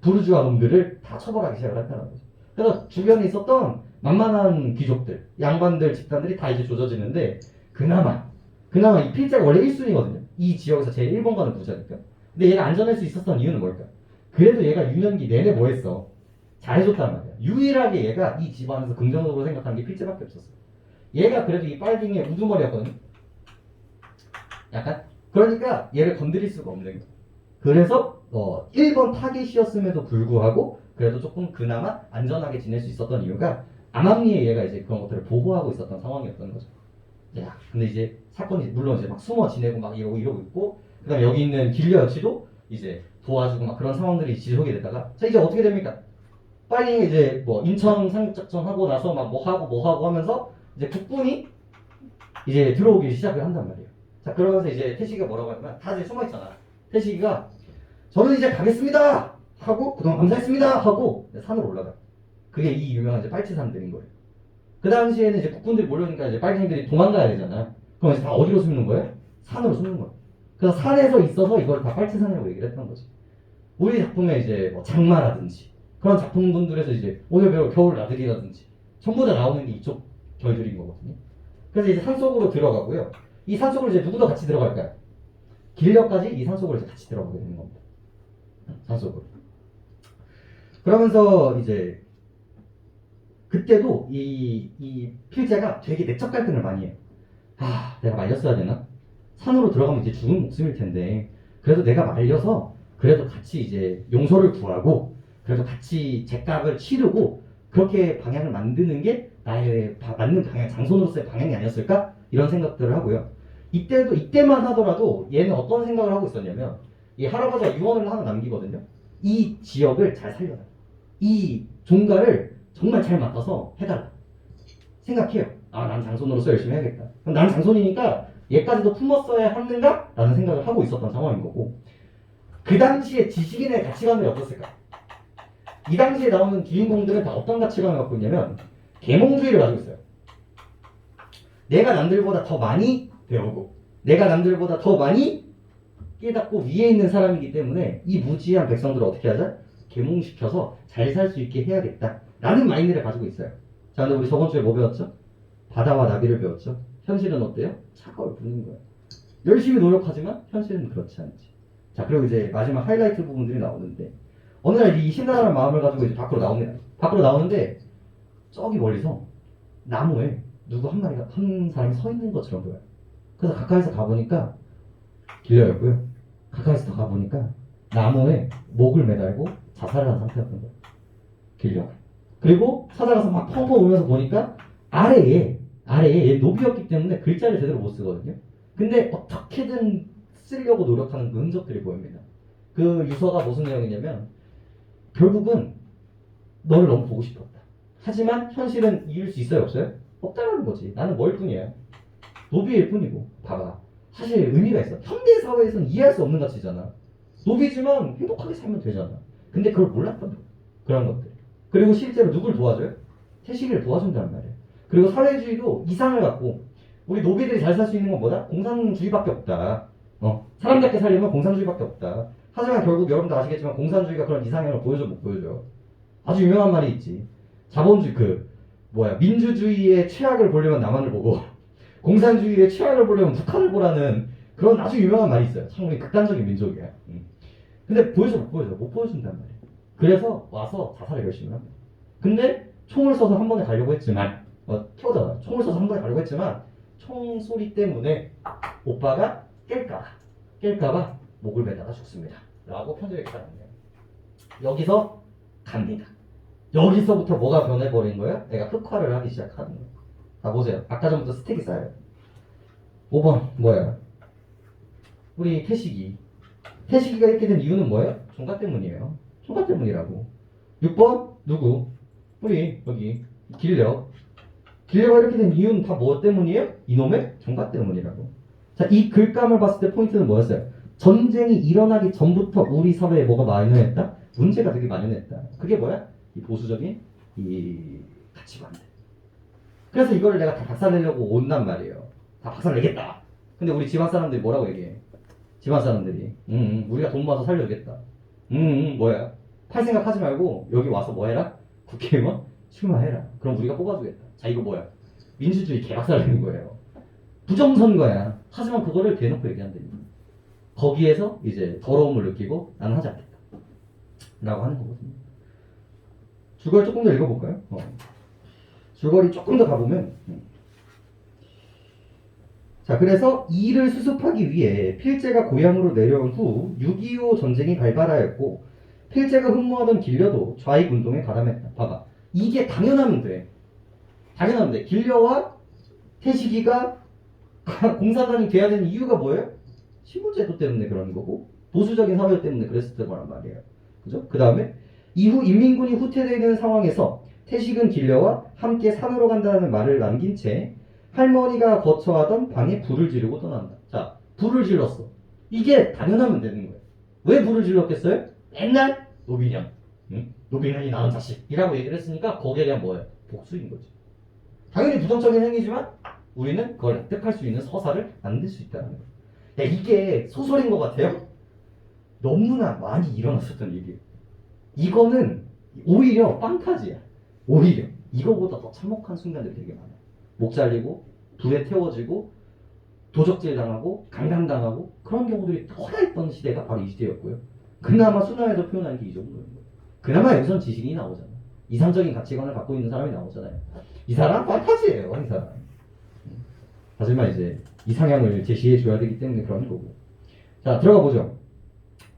부르주아 놈들을 다 처벌하기 시작을 했다는 거죠. 그래서 주변에 있었던 만만한 귀족들, 양반들, 집단들이 다 이제 조져지는데 그나마 이 필자가 원래 1순위거든요. 이 지역에서 제일 1번 가는 부자니까. 근데 얘가 안전할 수 있었던 이유는 뭘까? 그래도 얘가 유년기 내내 뭐 했어? 잘해줬단 말이야. 유일하게 얘가 이 집안에서 긍정적으로 생각하는 게 필자밖에 없었어. 얘가 그래도 이 빨갱이의 우두머리였거든요. 약간 그러니까 얘를 건드릴 수가 없는 거야. 그래서 1번 타겟이었음에도 불구하고 그래도 조금 그나마 안전하게 지낼 수 있었던 이유가 암암리에 얘가 이제 그런 것들을 보호하고 있었던 상황이었던 거죠. 야, 근데 이제 사건이 물론 이제 막 숨어 지내고 막 이러고 있고 그다음에 여기 있는 길려 역시도 이제 도와주고 막 그런 상황들이 지속이 되다가 자 이제 어떻게 됩니까? 빨리 이제 뭐 인천 상륙작전 하고 나서 막 뭐 하고 하면서 이제 국군이 이제 들어오기 시작을 한단 말이에요. 자 그러면서 이제 태식이가 뭐라고 하냐면 다들 숨어 있잖아. 태식이가 저는 이제 가겠습니다 하고 그동안 감사했습니다 하고 산으로 올라가. 그게 이 유명한 이제 빨치산들인 거예요. 그 당시에는 이제 국군들이 몰려오니까 이제 빨갱이들이 도망가야 되잖아. 그럼 이제 다 어디로 숨는 거예요? 산으로 숨는 거예요. 그래서 산에서 있어서 이걸 다 빨치산이라고 얘기를 했던 거지. 우리 작품에 이제 뭐 장마라든지 그런 작품분들에서 이제 오늘 배울 겨울 나들이라든지 전부 다 나오는 게 이쪽 결들인 거거든요. 그래서 이제 산속으로 들어가고요. 이 산속으로 이제 누구도 같이 들어갈까요? 길려까지 이 산속으로 이제 같이 들어가게 되는 겁니다. 산속으로. 그러면서 이제 그때도 이 필자가 되게 내적 갈등을 많이 해요. 아, 내가 말렸어야 되나? 산으로 들어가면 이제 죽은 목숨일 텐데 그래도 내가 말려서 그래도 같이 이제 용서를 구하고 그래도 같이 죗값을 치르고 그렇게 방향을 만드는 게 나의 맞는 방향, 장손으로서의 방향이 아니었을까? 이런 생각들을 하고요. 이때만 하더라도 얘는 어떤 생각을 하고 있었냐면 이 할아버지가 유언을 하나 남기거든요. 이 지역을 잘 살려라. 이 종가를 정말 잘 맡아서 해달라. 생각해요. 아, 난 장손으로서 열심히 해야겠다. 그럼 난 장손이니까 얘까지도 품었어야 하는가? 라는 생각을 하고 있었던 상황인 거고 그 당시에 지식인의 가치관이 어땠을까? 이 당시에 나오는 주인공들은 다 어떤 가치관을 갖고 있냐면 계몽주의를 가지고 있어요. 내가 남들보다 더 많이 배우고 내가 남들보다 더 많이 깨닫고 위에 있는 사람이기 때문에 이 무지한 백성들을 어떻게 하자? 계몽시켜서 잘 살 수 있게 해야겠다 라는 마인드를 가지고 있어요. 자, 근데 우리 저번 주에 뭐 배웠죠? 바다와 나비를 배웠죠. 현실은 어때요? 차가울 뿐인 거예요. 열심히 노력하지만 현실은 그렇지 않지. 자, 그리고 이제 마지막 하이라이트 부분들이 나오는데 어느 날 이 신랄한 마음을 가지고 이제 밖으로 나옵니다. 밖으로 나오는데 저기 멀리서 나무에 누구 한 사람이 서 있는 것처럼 보여요. 그래서 가까이서 가보니까 길려였고요. 가까이서 더 가보니까 나무에 목을 매달고 자살을 한 상태였던 거예요. 길려. 그리고 찾아가서 막 펑펑 울면서 보니까 아래에 얘 노비였기 때문에 글자를 제대로 못 쓰거든요. 근데 어떻게든 쓰려고 노력하는 그 흔적들이 보입니다. 그 유서가 무슨 내용이냐면 결국은 너를 너무 보고 싶었다. 하지만 현실은 이룰 수 있어요, 없어요? 없다는 거지. 나는 뭘 뿐이야. 노비일 뿐이고. 봐봐. 사실 의미가 있어. 현대 사회에서는 이해할 수 없는 가치잖아. 노비지만 행복하게 살면 되잖아. 근데 그걸 몰랐던 거야. 그런 것들. 그리고 실제로 누굴 도와줘요? 태식이를 도와준다는 말이에요. 그리고 사회주의도 이상을 갖고 우리 노비들이 잘 살 수 있는 건 뭐다? 공산주의밖에 없다. 사람답게 살려면 공산주의밖에 없다. 하지만 결국 여러분도 아시겠지만 공산주의가 그런 이상형을 보여줘 못 보여줘? 아주 유명한 말이 있지. 자본주의 민주주의의 최악을 보려면 남한을 보고 공산주의의 최악을 보려면 북한을 보라는 그런 아주 유명한 말이 있어요. 참 우리 극단적인 민족이야. 근데 보여줘 못 보여줘? 못 보여준단 말이에요. 그래서 와서 자살을 열심히 합니다. 근데 총을 써서 한 번에 가려고 했지만 켜잖아. 총을 써서 한 번에 가려고 했지만 총소리 때문에 오빠가 깰까봐 목을 매다가 죽습니다. 라고 편지를 써놨네요. 여기서 갑니다. 여기서부터 뭐가 변해버린 거예요? 애가 흑화를 하기 시작하는 거예요. 자 보세요. 아까 전부터 스택이 쌓여요. 5번 뭐예요? 우리 태식이가 이렇게 된 이유는 뭐예요? 종가 때문이에요. 종가 때문이라고. 6번 누구? 우리 여기 길려가 이렇게 된 이유는 다 뭐 때문이에요? 이놈의 종가 때문이라고. 자, 이 글감을 봤을 때 포인트는 뭐였어요? 전쟁이 일어나기 전부터 우리 사회에 뭐가 만연했다? 문제가 되게 만연했다. 그게 뭐야? 이 보수적인 이 가치관들. 그래서 이거를 내가 다 박살내려고 온단 말이에요. 다 박살내겠다. 근데 우리 집안 사람들이 뭐라고 얘기해? 집안 사람들이 우리가 돈 모아서 살려주겠다. 뭐야? 팔 생각하지 말고 여기 와서 뭐 해라? 국회의원 출마해라. 그럼 우리가 뽑아주겠다. 자, 이거 뭐야? 민주주의 개박살내는 거예요. 부정선거야. 하지만 그거를 대놓고 얘기한답니다. 거기에서 이제 더러움을 느끼고 나는 하지 않겠다 라고 하는 거거든요. 줄거리 조금 더 읽어볼까요? 줄거리 조금 더 가보면 자, 자, 그래서 이를 수습하기 위해 필제가 고향으로 내려온 후 6.25 전쟁이 발발하였고 필제가 흠모하던 길려도 좌익 운동에 가담했다. 봐봐. 이게 당연하면 돼. 당연하면 돼. 길려와 태식이가 공산당이 돼야 되는 이유가 뭐예요? 신분제도 때문에 그런 거고 보수적인 사회 때문에 그랬을 거란 말이에요. 그죠? 그 다음에 이후 인민군이 후퇴되는 상황에서 태식은 길려와 함께 산으로 간다는 말을 남긴 채 할머니가 거처하던 방에 불을 지르고 떠난다. 자, 불을 질렀어. 이게 당연하면 되는 거예요. 왜 불을 질렀겠어요? 맨날 노비년, 응? 노비년이 낳은 자식이라고 얘기를 했으니까 거기에 대한 뭐예요? 복수인 거지. 당연히 부정적인 행위지만 우리는 그걸 납득할 수 있는 서사를 만들 수 있다는 거예요. 야, 이게 소설인 것 같아요? 너무나 많이 일어났었던 일이에요. 이거는 오히려 판타지야. 오히려 이거보다 더 참혹한 순간들이 되게 많아요. 목 잘리고 불에 태워지고 도적질 당하고 강간당하고 그런 경우들이 터라했던 시대가 바로 이 시대였고요. 그나마 순화해서 표현하는 게 이 정도인 거예요. 그나마 여기선 지식인이 나오잖아. 이상적인 가치관을 갖고 있는 사람이 나오잖아요. 이 사람 판타지예요. 이 사람. 하지만 이제 이상향을 제시해 줘야 되기 때문에 그런 거고. 자, 들어가 보죠.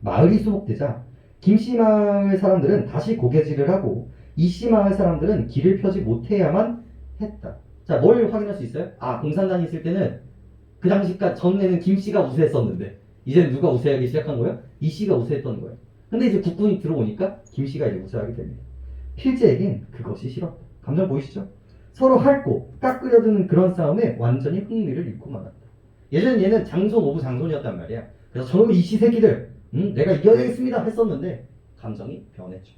마을이 수복되자 김씨 마을 사람들은 다시 고개질을 하고 이씨 마을 사람들은 길을 펴지 못해야만 했다. 자, 뭘 확인할 수 있어요? 아, 공산당이 있을 때는 그 당시까지 전에는 김씨가 우세했었는데 이제는 누가 우세하기 시작한 거예요? 이씨가 우세했던 거예요. 근데 이제 국군이 들어오니까 김씨가 이제 우세하게 됩니다. 필제에겐 그것이 싫었다. 감정 보이시죠? 서로 핥고 깎으려드는 그런 싸움에 완전히 흥미를 잃고 말았다. 예전엔 얘는 장손 오브 장손이었단 말이야. 그래서 저놈 이씨 새끼들 내가 이겨내겠습니다 했었는데 감정이 변했죠.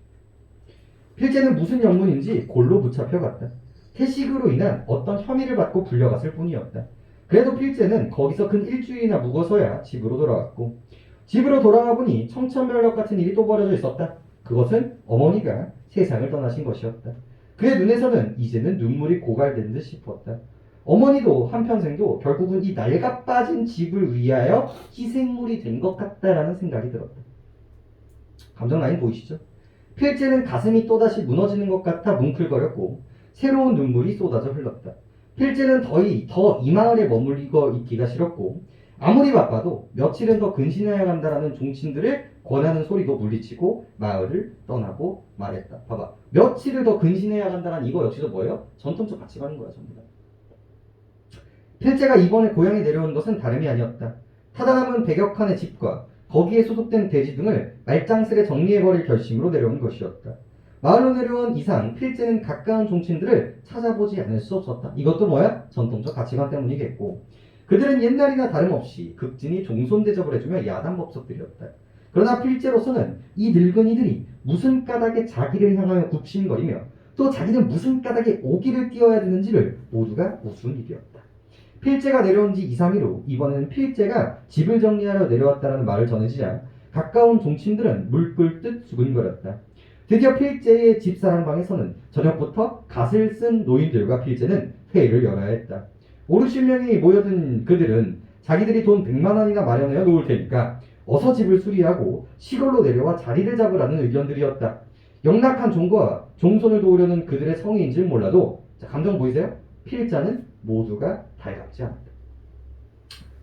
필제는 무슨 영문인지 골로 붙잡혀갔다. 태식으로 인한 어떤 혐의를 받고 불려갔을 뿐이었다. 그래도 필제는 거기서 근 일주일이나 묵어서야 집으로 돌아왔고 집으로 돌아와 보니 청천벽력 같은 일이 또 벌어져 있었다. 그것은 어머니가 세상을 떠나신 것이었다. 그의 눈에서는 이제는 눈물이 고갈된 듯 싶었다. 어머니도 한평생도 결국은 이 낡아 빠진 집을 위하여 희생물이 된 것 같다라는 생각이 들었다. 감정 라인 보이시죠? 필제는 가슴이 또다시 무너지는 것 같아 뭉클거렸고 새로운 눈물이 쏟아져 흘렀다. 필제는 더 이 마을에 머물리고 있기가 싫었고 아무리 바빠도 며칠은 더 근신해야 한다라는 종친들을 권하는 소리도 물리치고 마을을 떠나고 말했다. 봐봐. 며칠을 더 근신해야 한다는 이거 역시도 뭐예요? 전통적 가치관인 거야 전부 다. 필제가 이번에 고향에 내려온 것은 다름이 아니었다. 타다 남은 100여 칸의 집과 거기에 소속된 대지 등을 말짱스레 정리해버릴 결심으로 내려온 것이었다. 마을로 내려온 이상 필제는 가까운 종친들을 찾아보지 않을 수 없었다. 이것도 뭐야? 전통적 가치관 때문이겠고 그들은 옛날이나 다름없이 극진히 종손 대접을 해주며 야단법석들이었다. 그러나 필제로서는 이 늙은이들이 무슨 까닭에 자기를 향하여 굽신거리며 또 자기는 무슨 까닭에 오기를 띄어야 되는지를 모두가 우스운 일이었다. 필제가 내려온 지 2, 3일 후 이번에는 필제가 집을 정리하러 내려왔다는 말을 전해지자 가까운 종친들은 물끓듯 수근거렸다. 드디어 필제의 집사랑방에서는 저녁부터 갓을 쓴 노인들과 필제는 회의를 열어야 했다. 오르신명이 모여든 그들은 자기들이 돈 100만 원이나 마련하여 놓을 테니까 어서 집을 수리하고 시골로 내려와 자리를 잡으라는 의견들이었다. 영락한 종과 종손을 도우려는 그들의 성의인지는 몰라도 자, 감정 보이세요? 필자는 모두가 달갑지 않았다.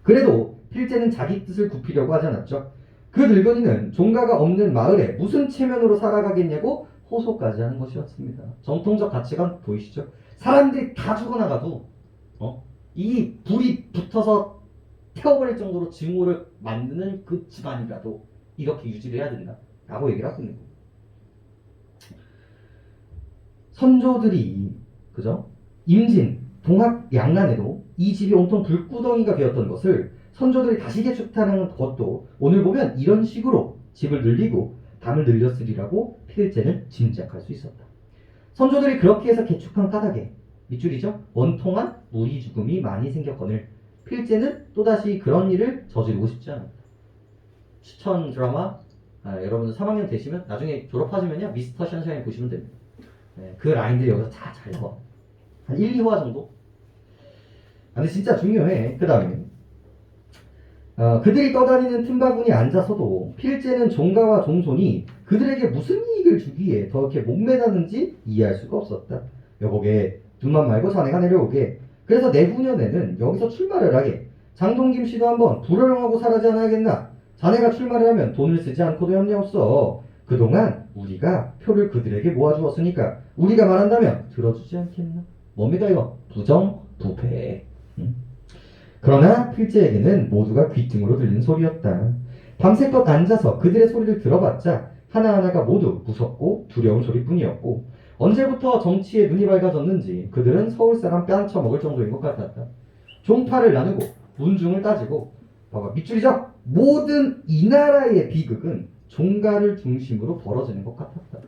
그래도 필제는 자기 뜻을 굽히려고 하지 않았죠. 그 늙은이는 종가가 없는 마을에 무슨 체면으로 살아가겠냐고 호소까지 하는 것이었습니다. 전통적 가치관 보이시죠? 사람들이 다 죽어나가도 이 불이 붙어서 태워버릴 정도로 증오를 만드는 그 집안이라도 이렇게 유지를 해야 된다 라고 얘기를 하고 있는 거예요. 선조들이 그죠? 임진, 동학, 양난에도 이 집이 온통 불구덩이가 되었던 것을 선조들이 다시 개축하는 것도 오늘 보면 이런 식으로 집을 늘리고 담을 늘렸으리라고 필제는 짐작할 수 있었다. 선조들이 그렇게 해서 개축한 까닭에 밑줄이죠. 원통한 무리 죽음이 많이 생겼거늘 필제는 또다시 그런 일을 저지르고 싶지 않았다. 추천 드라마 여러분들 3학년 되시면 나중에 졸업하시면요 미스터 션샤인 보시면 됩니다. 그 라인들이 여기서 다 잘 나와. 한 1, 2화 정도? 근데 진짜 중요해. 그 다음에 그들이 떠다니는 틈바구니 앉아서도 필제는 종가와 종손이 그들에게 무슨 이익을 주기에 더 이렇게 목매다는지 이해할 수가 없었다. 여보게 눈만 말고 자네가 내려오게. 그래서 내후년에는 여기서 출마를 하게. 장동김 씨도 한번 불허령하고 살아지 않아야겠나? 자네가 출마를 하면 돈을 쓰지 않고도 염려없어. 그동안 우리가 표를 그들에게 모아주었으니까 우리가 말한다면 들어주지 않겠나? 뭡니까 이거? 부정부패. 그러나 필재에게는 모두가 귀등으로 들리는 소리였다. 밤새껏 앉아서 그들의 소리를 들어봤자 하나하나가 모두 무섭고 두려운 소리뿐이었고 언제부터 정치에 눈이 밝아졌는지 그들은 서울 사람 뺨쳐먹을 정도인 것 같았다. 종파를 나누고 문중을 따지고 봐봐 밑줄이죠? 모든 이 나라의 비극은 종가를 중심으로 벌어지는 것 같았다.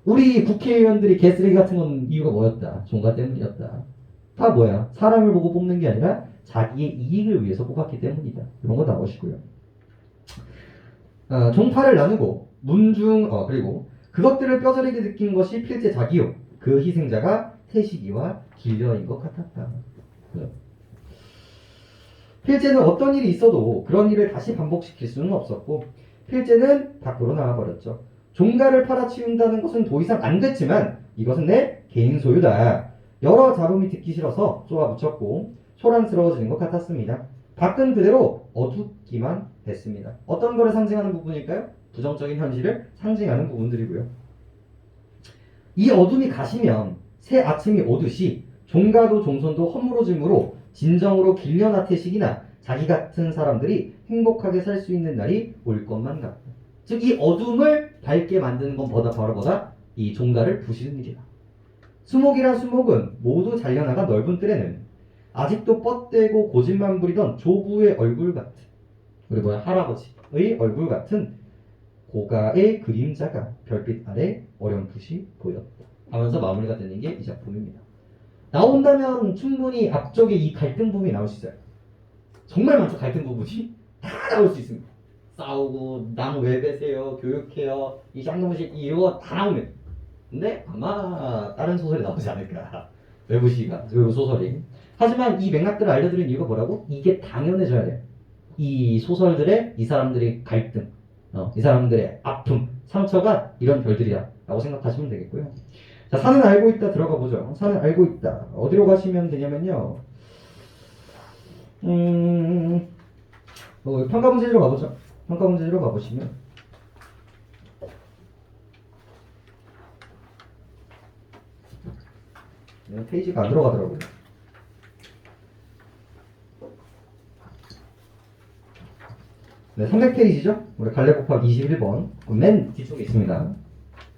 우리 국회의원들이 개쓰레기 같은 건 이유가 뭐였다? 종가 때문이었다. 다 뭐야? 사람을 보고 뽑는 게 아니라 자기의 이익을 위해서 뽑았기 때문이다. 이런 거 나오시고요. 종파를 나누고 문중 그리고 그것들을 뼈저리게 느낀 것이 필제 자기요. 그 희생자가 태식이와 길려인 것 같았다. 필제는 어떤 일이 있어도 그런 일을 다시 반복시킬 수는 없었고 필제는 밖으로 나와버렸죠. 종가를 팔아치운다는 것은 더 이상 안 됐지만 이것은 내 개인 소유다. 여러 잡음이 듣기 싫어서 쏘아붙였고 소란스러워지는 것 같았습니다. 밖은 그대로 어둡기만 했습니다. 어떤 거를 상징하는 부분일까요? 부정적인 현실을 상징하는 부분들이고요. 이 어둠이 가시면 새 아침이 오듯이 종가도 종손도 허물어짐으로 진정으로 길려나 태식이나 자기 같은 사람들이 행복하게 살 수 있는 날이 올 것만 같다. 즉 이 어둠을 밝게 만드는 건 바로 이 종가를 부시는 일이다. 수목이란 수목은 모두 잘려나간 넓은 뜰에는 아직도 뻗대고 고집만 부리던 조부의 얼굴 같은 우리 할아버지의 얼굴 같은 고가의 그림자가 별빛 아래 어렴풋이 보였다 하면서 마무리가 되는 게 이 작품입니다. 나온다면 충분히 앞쪽에 이 갈등 부분이 나올 수 있어요. 정말 많죠. 갈등 부분이 다 나올 수 있습니다. 싸우고 남 왜 배세요 교육해요 이 쌍놈식 이거 다 나오면 근데 아마 다른 소설이 나오지 않을까. 외부 소설이. 하지만 이 맥락들을 알려드린 이유가 뭐라고? 이게 당연해져야 돼요. 이 소설들의 이 사람들의 갈등, 이 사람들의 아픔, 상처가 이런 별들이야 라고 생각하시면 되겠고요. 자, 산은 알고 있다 들어가 보죠. 산은 알고 있다. 어디로 가시면 되냐면요. 평가문제지로 가보죠. 평가문제지로 가보시면 페이지가 안 들어가더라고요. 네, 300페이지죠? 우리 갈래 곱하기 21번 맨 뒤쪽에 있습니다.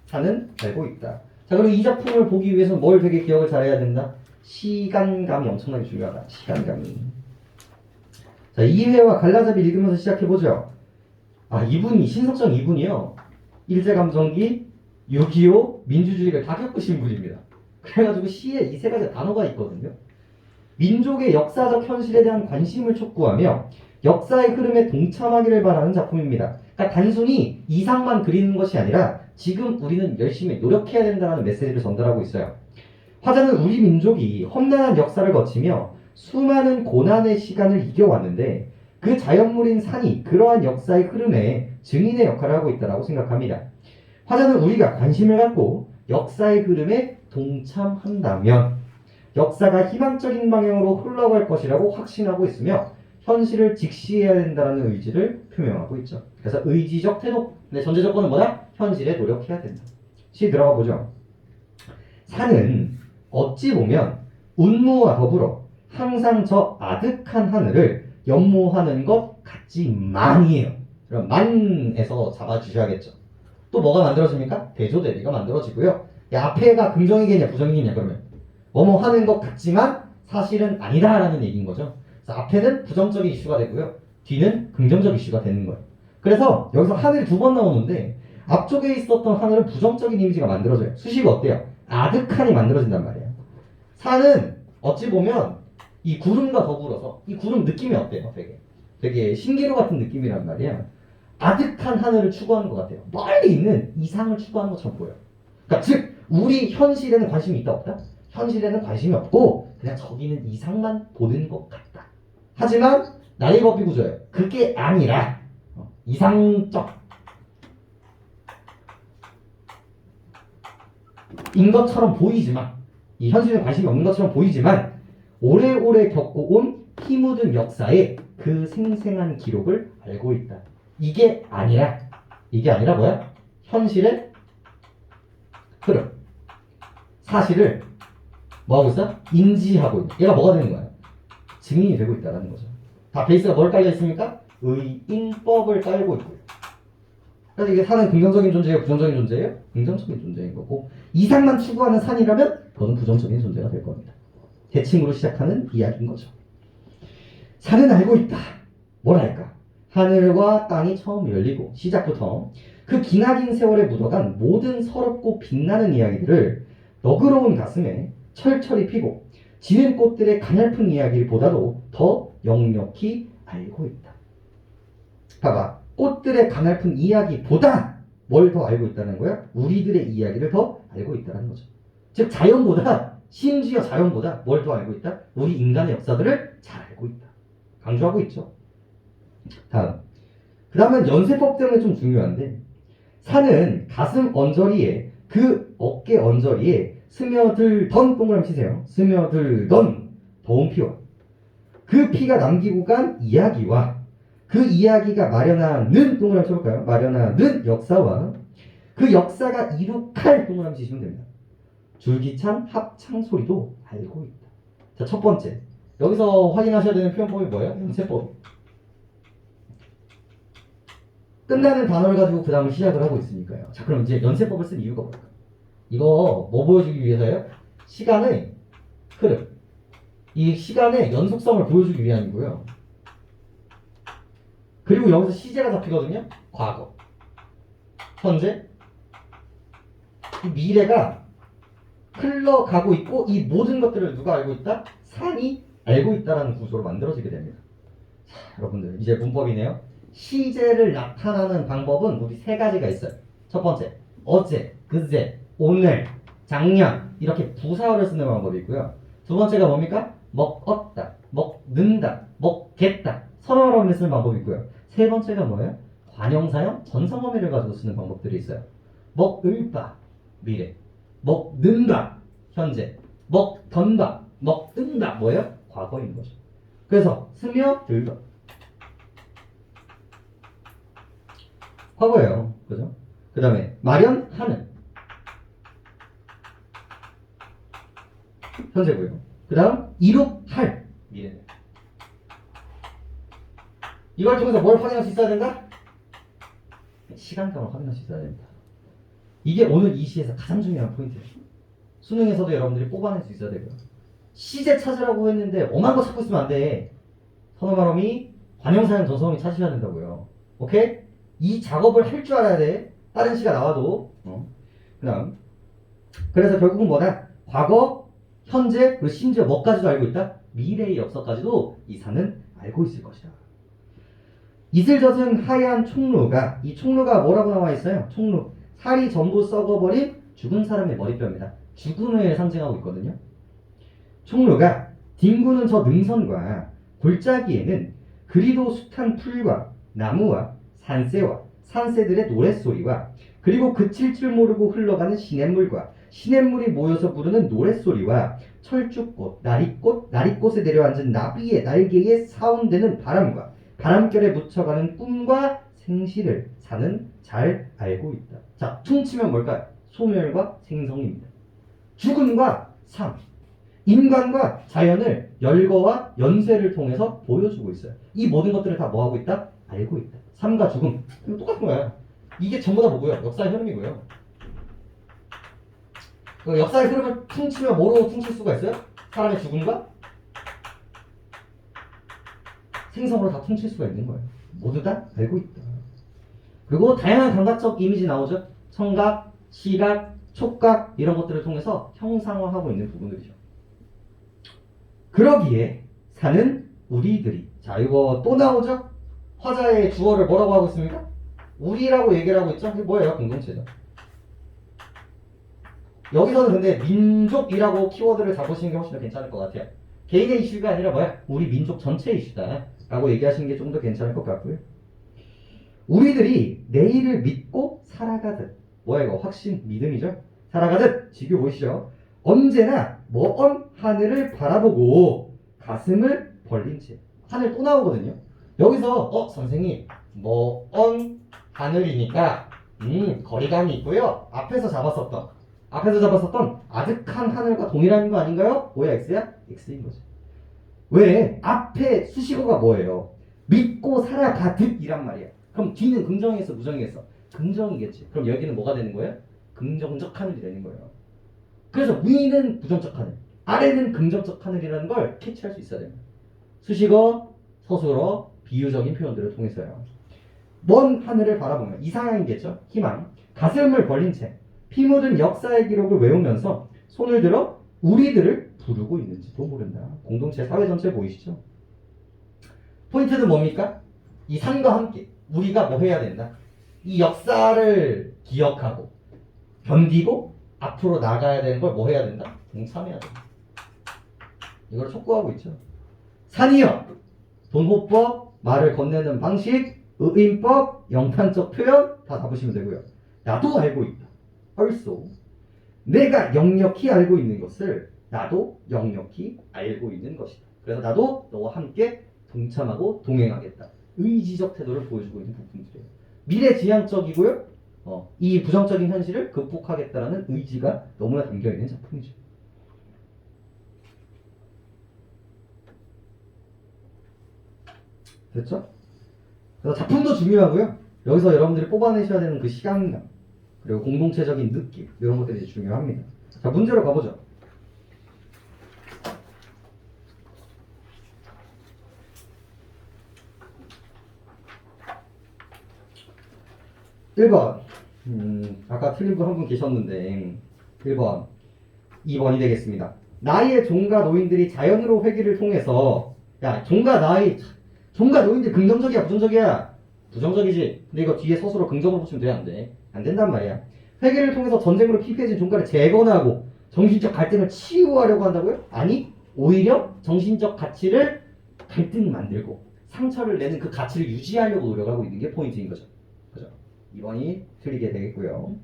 산은 알고 있다. 자, 그리고 이 작품을 보기 위해서 뭘 되게 기억을 잘해야 된다? 시간감이 엄청나게 중요하다. 시간감이. 자, 2회와 갈라잡이 읽으면서 시작해보죠. 이분이 신석정 이분이요. 일제감정기, 6.25, 민주주의를 다 겪으신 분입니다. 그래가지고 시에 이 세 가지 단어가 있거든요. 민족의 역사적 현실에 대한 관심을 촉구하며 역사의 흐름에 동참하기를 바라는 작품입니다. 그러니까 단순히 이상만 그리는 것이 아니라 지금 우리는 열심히 노력해야 된다는 메시지를 전달하고 있어요. 화자는 우리 민족이 험난한 역사를 거치며 수많은 고난의 시간을 이겨왔는데 그 자연물인 산이 그러한 역사의 흐름에 증인의 역할을 하고 있다고 생각합니다. 화자는 우리가 관심을 갖고 역사의 흐름에 동참한다면 역사가 희망적인 방향으로 흘러갈 것이라고 확신하고 있으며 현실을 직시해야 된다는 의지를 표명하고 있죠. 그래서 의지적 태도, 근데 전제 조건은 뭐야? 현실에 노력해야 된다. 시 들어가 보죠. 산은 어찌 보면 운무와 더불어 항상 저 아득한 하늘을 연모하는 것 같지만이에요. 그럼 만에서 잡아주셔야겠죠. 또 뭐가 만들어집니까? 대조대비가 만들어지고요. 야, 앞에가 긍정이겠냐 부정이겠냐 그러면 뭐뭐 하는 것 같지만 사실은 아니다라는 얘기인 거죠. 그래서 앞에는 부정적인 이슈가 되고요. 뒤는 긍정적 이슈가 되는 거예요. 그래서 여기서 하늘이 두 번 나오는데 앞쪽에 있었던 하늘은 부정적인 이미지가 만들어져요. 수식어 어때요? 아득한이 만들어진단 말이에요. 산은 어찌 보면 이 구름과 더불어서 이 구름 느낌이 어때요? 되게 신기루 같은 느낌이란 말이야. 아득한 하늘을 추구하는 것 같아요. 멀리 있는 이상을 추구하는 것처럼 보여요. 그러니까 즉 우리 현실에는 관심이 있다 없다? 현실에는 관심이 없고 그냥 저기는 이상만 보는 것 같다. 하지만 나의 법이 구조예요. 그게 아니라 이상적 인 것처럼 보이지만 이 현실에 관심이 없는 것처럼 보이지만 오래오래 겪어온 피 묻은 역사의 그 생생한 기록을 알고 있다. 이게 아니라 뭐야? 현실의 흐름, 사실을 뭐하고 있어? 인지하고 있다. 얘가 뭐가 되는 거야? 증인이 되고 있다는 거죠. 다 베이스가 뭘 깔려 있습니까? 의인법을 깔고 있고요. 그래서 이게 산은 긍정적인 존재예요? 부정적인 존재예요? 긍정적인 존재인 거고, 이상만 추구하는 산이라면 그건 부정적인 존재가 될 겁니다. 대칭으로 시작하는 이야기인 거죠. 산은 알고 있다. 뭘 알까? 하늘과 땅이 처음 열리고 시작부터 그 기나긴 세월에 묻어간 모든 서럽고 빛나는 이야기들을 너그러운 가슴에 철철이 피고 지는 꽃들의 가냘픈 이야기보다도 더 역력히 알고 있다. 봐봐. 꽃들의 가냘픈 이야기보다 뭘 더 알고 있다는 거야? 우리들의 이야기를 더 알고 있다는 거죠. 즉 자연보다, 심지어 자연보다 뭘 더 알고 있다? 우리 인간의 역사들을 잘 알고 있다. 강조하고 있죠. 다음. 그 다음은 연쇄법 때문에 좀 중요한데, 산은 가슴 언저리에, 그 어깨 언저리에 스며들던, 동그라미 치세요. 스며들던 더운 피와 그 피가 남기고 간 이야기와 그 이야기가 마련하는, 동그라미 쳐볼까요? 마련하는 역사와 그 역사가 이룩할, 동그라미 치시면 됩니다. 줄기찬 합창 소리도 알고 있다. 자, 첫 번째. 여기서 확인하셔야 되는 표현법이 뭐예요? 연쇄법. 끝나는 단어를 가지고 그 다음을 시작을 하고 있으니까요. 자, 그럼 이제 연쇄법을 쓴 이유가 뭘까? 이거 뭐 보여주기 위해서요? 시간의 흐름. 이 시간의 연속성을 보여주기 위함이고요. 그리고 여기서 시제가 잡히거든요. 과거, 현재, 이 미래가 흘러가고 있고, 이 모든 것들을 누가 알고 있다? 산이 알고 있다라는 구조로 만들어지게 됩니다. 자, 여러분들 이제 문법이네요. 시제를 나타나는 방법은 우리 세 가지가 있어요. 첫 번째, 어제, 그제, 오늘, 작년, 이렇게 부사어를 쓰는 방법이 있고요. 두 번째가 뭡니까? 먹었다, 먹는다, 먹겠다, 선어를 쓰는 방법이 있고요. 세 번째가 뭐예요? 관형사형, 전성어미를 가지고 쓰는 방법들이 있어요. 먹을바, 미래, 먹는다, 현재, 먹던다, 먹든다, 뭐예요? 과거인 거죠. 그래서 스며들다, 과거예요. 그죠? 그 다음에 마련하는, 현재고요. 그 다음 이룩할, 미래. 이걸 통해서 뭘 확인할 수 있어야 된다? 시간감을 확인할 수 있어야 됩니다. 이게 오늘 이 시에서 가장 중요한 포인트예요. 수능에서도 여러분들이 뽑아낼 수 있어야 되고요. 시제 찾으라고 했는데 엄한 거 찾고 있으면 안 돼. 선어말어미, 관형사형, 전성어미 찾으셔야 된다고요. 오케이? 이 작업을 할 줄 알아야 돼. 다른 시가 나와도. 그 다음. 그래서 결국은 뭐다? 과거, 현재, 그리고 심지어 뭐까지도 알고 있다? 미래의 역사까지도 이 산은 알고 있을 것이다. 이슬 젖은 하얀 총루가, 이 총루가 뭐라고 나와 있어요? 총루. 살이 전부 썩어버린 죽은 사람의 머리뼈입니다. 죽음을 상징하고 있거든요. 총루가 뒹구는 저 능선과 골짜기에는 그리도 숱한 풀과 나무와 산새와 산새들의 노랫소리와 그리고 그칠 줄 모르고 흘러가는 시냇물과 시냇물이 모여서 부르는 노랫소리와 철쭉꽃, 나리꽃에 내려앉은 나비의 날개에 사운되는 바람과 바람결에 묻혀가는 꿈과 생시를 산은 잘 알고 있다. 자, 퉁치면 뭘까요? 소멸과 생성입니다. 죽음과 삶, 인간과 자연을 열거와 연쇄를 통해서 보여주고 있어요. 이 모든 것들을 다 뭐하고 있다? 알고 있다. 삶과 죽음, 똑같은 거야. 이게 전부 다 뭐고요? 역사의 흐름이고요. 역사의 흐름을 퉁치면 뭐로 퉁칠 수가 있어요? 사람의 죽음과 생성으로 다 퉁칠 수가 있는 거예요. 모두 다 알고 있다. 그리고 다양한 감각적 이미지 나오죠. 청각, 시각, 촉각 이런 것들을 통해서 형상화하고 있는 부분들이죠. 그러기에 사는 우리들이, 자 이거 또 나오죠? 화자의 주어를 뭐라고 하고 있습니까? 우리라고 얘기를 하고 있죠? 이게 뭐예요? 공동체죠. 여기서는 근데 민족이라고 키워드를 잡으시는 게 훨씬 더 괜찮을 것 같아요. 개인의 이슈가 아니라 뭐야? 우리 민족 전체 이슈다 라고 얘기하시는 게 좀 더 괜찮을 것 같고요. 우리들이 내일을 믿고 살아가듯, 뭐야 이거? 확신, 믿음이죠? 살아가듯, 지교 보이시죠? 언제나 먼 하늘을 바라보고 가슴을 벌린 채 하늘 또 나오거든요. 여기서 선생님 먼 하늘이니까 거리감이 있고요. 앞에서 잡았었던 아득한 하늘과 동일한 거 아닌가요? 뭐야 X야? X인 거죠. 왜? 앞에 수식어가 뭐예요? 믿고 살아가듯 이란 말이야. 그럼 뒤는 긍정이겠어 부정이겠어? 긍정이겠지. 그럼 여기는 뭐가 되는 거예요? 긍정적 하늘이 되는 거예요. 그래서 위는 부정적 하늘, 아래는 긍정적 하늘이라는 걸 캐치할 수 있어야 됩니다. 수식어, 서술어, 비유적인 표현들을 통해서요. 먼 하늘을 바라보면 이상향이겠죠. 희망. 가슴을 벌린 채 피 묻은 역사의 기록을 외우면서 손을 들어 우리들을 부르고 있는지도 모른다. 공동체 사회 전체 보이시죠? 포인트는 뭡니까? 이 산과 함께 우리가 뭐 해야 된다? 이 역사를 기억하고 견디고 앞으로 나가야 되는 걸 뭐 해야 된다? 동참해야 된다. 이걸 촉구하고 있죠. 산이여, 돈호법, 말을 건네는 방식, 의인법, 영탄적 표현 다 잡으시면 되고요. 나도 알고 있다. also 내가 역력히 알고 있는 것을 나도 역력히 알고 있는 것이다. 그래서 나도 너와 함께 동참하고 동행하겠다. 의지적 태도를 보여주고 있는 부분들이에요. 미래지향적이고요. 이 부정적인 현실을 극복하겠다라는 의지가 너무나 담겨있는 작품이죠. 됐죠? 그래서 작품도 중요하고요. 여기서 여러분들이 뽑아내셔야 되는 그 시간감 그리고 공동체적인 느낌 이런 것들이 중요합니다. 자, 문제로 가보죠. 1번 아까 틀린 분 한 분 계셨는데 1번 2번이 되겠습니다. 나이의 종가 노인들이 자연으로 회귀를 통해서 야 종가 노인들 긍정적이야 부정적이야? 부정적이지. 근데 이거 뒤에 서술로 긍정으로 붙이면 돼 안 돼? 안 된단 말이야. 회개를 통해서 전쟁으로 피폐해진 종가를 재건하고 정신적 갈등을 치유하려고 한다고요? 아니 오히려 정신적 가치를 갈등 만들고 상처를 내는 그 가치를 유지하려고 노력하고 있는 게 포인트인 거죠. 그죠? 2번이 틀리게 되겠고요.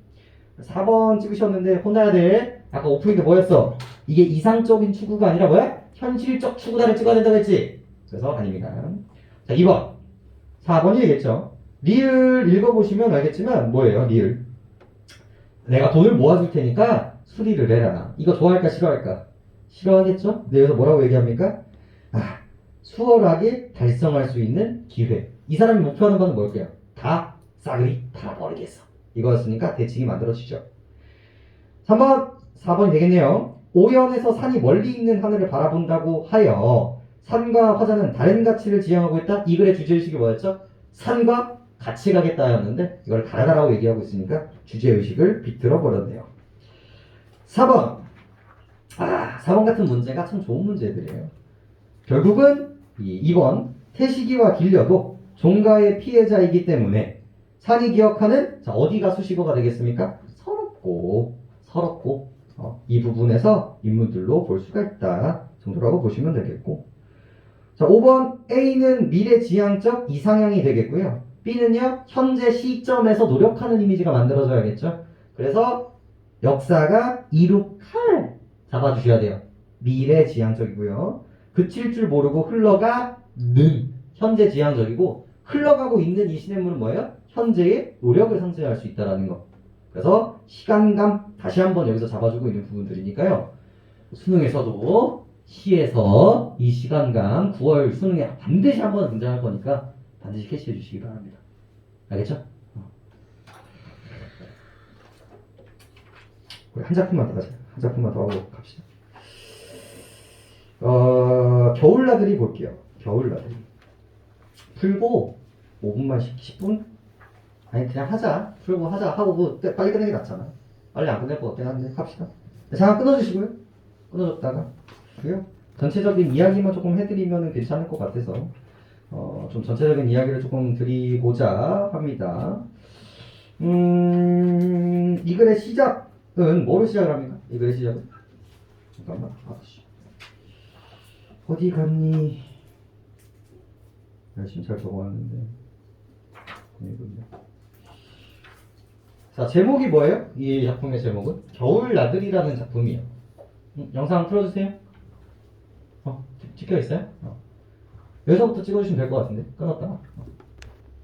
4번 찍으셨는데 혼나야 돼. 아까 오프닝 때 뭐였어? 이게 이상적인 추구가 아니라 뭐야? 현실적 추구다를 찍어야 된다고 했지? 그래서 아닙니다. 자 2번 4번이 되겠죠. 리을 읽어보시면 알겠지만 뭐예요? 리을 내가 돈을 모아줄 테니까 수리를 해라. 이거 좋아할까 싫어할까? 싫어하겠죠? 근데 여기서 뭐라고 얘기합니까? 수월하게 달성할 수 있는 기회. 이 사람이 목표하는 바는 뭘까요? 다 싸그리 다 버리겠어. 이거였으니까 대칭이 만들어지죠. 3번 4번이 되겠네요. 오연에서 산이 멀리 있는 하늘을 바라본다고 하여 산과 화자는 다른 가치를 지향하고 있다. 이 글의 주제의식이 뭐였죠? 산과 같이 가겠다였는데 이걸 다르다라고 얘기하고 있으니까 주제의식을 비틀어 버렸네요. 4번 4번 같은 문제가 참 좋은 문제들이에요. 결국은 2번 태식이와 길려도 종가의 피해자이기 때문에 산이 기억하는 자 어디가 수식어가 되겠습니까? 서럽고 이 부분에서 인물들로 볼 수가 있다 정도라고 보시면 되겠고 자 5번 A는 미래지향적 이상향이 되겠고요. B는요 현재 시점에서 노력하는 이미지가 만들어져야겠죠. 그래서 역사가 이룩할 잡아주셔야 돼요. 미래지향적이고요. 그칠 줄 모르고 흘러가는 현재지향적이고 흘러가고 있는 이 시냇물은 뭐예요? 현재의 노력을 상징할 수 있다는 거. 그래서 시간감 다시 한번 여기서 잡아주고 있는 부분들이니까요. 수능에서도 시에서 이 시간감 9월 수능에 반드시 한번 등장할 거니까 반드시 캐치해 주시기 바랍니다. 알겠죠? 우리 한 작품만 더 가자. 한 작품만 더 하고 갑시다. 겨울나들이 볼게요. 겨울나들이 풀고 5분만 10분? 아니 그냥 하자. 풀고 하자 하고 뭐 빨리 끝내는 게 낫잖아. 빨리 안 끝낼 것 같긴 한데 합시다. 잠깐 끊어주시고요. 끊어줬다가 그래요. 전체적인 이야기만 조금 해드리면 괜찮을 것 같아서 좀 전체적인 이야기를 조금 드리고자 합니다. 이 글의 시작은 뭐로 시작을 합니까? 이 글의 시작은? 잠깐만. 어디 갔니? 열심히 잘 적어왔는데. 자, 제목이 뭐예요? 이 작품의 제목은? 겨울나들이라는 작품이에요. 영상 틀어주세요. 찍혀있어요? 여기서부터 찍어주시면 될 것 같은데 끊었다가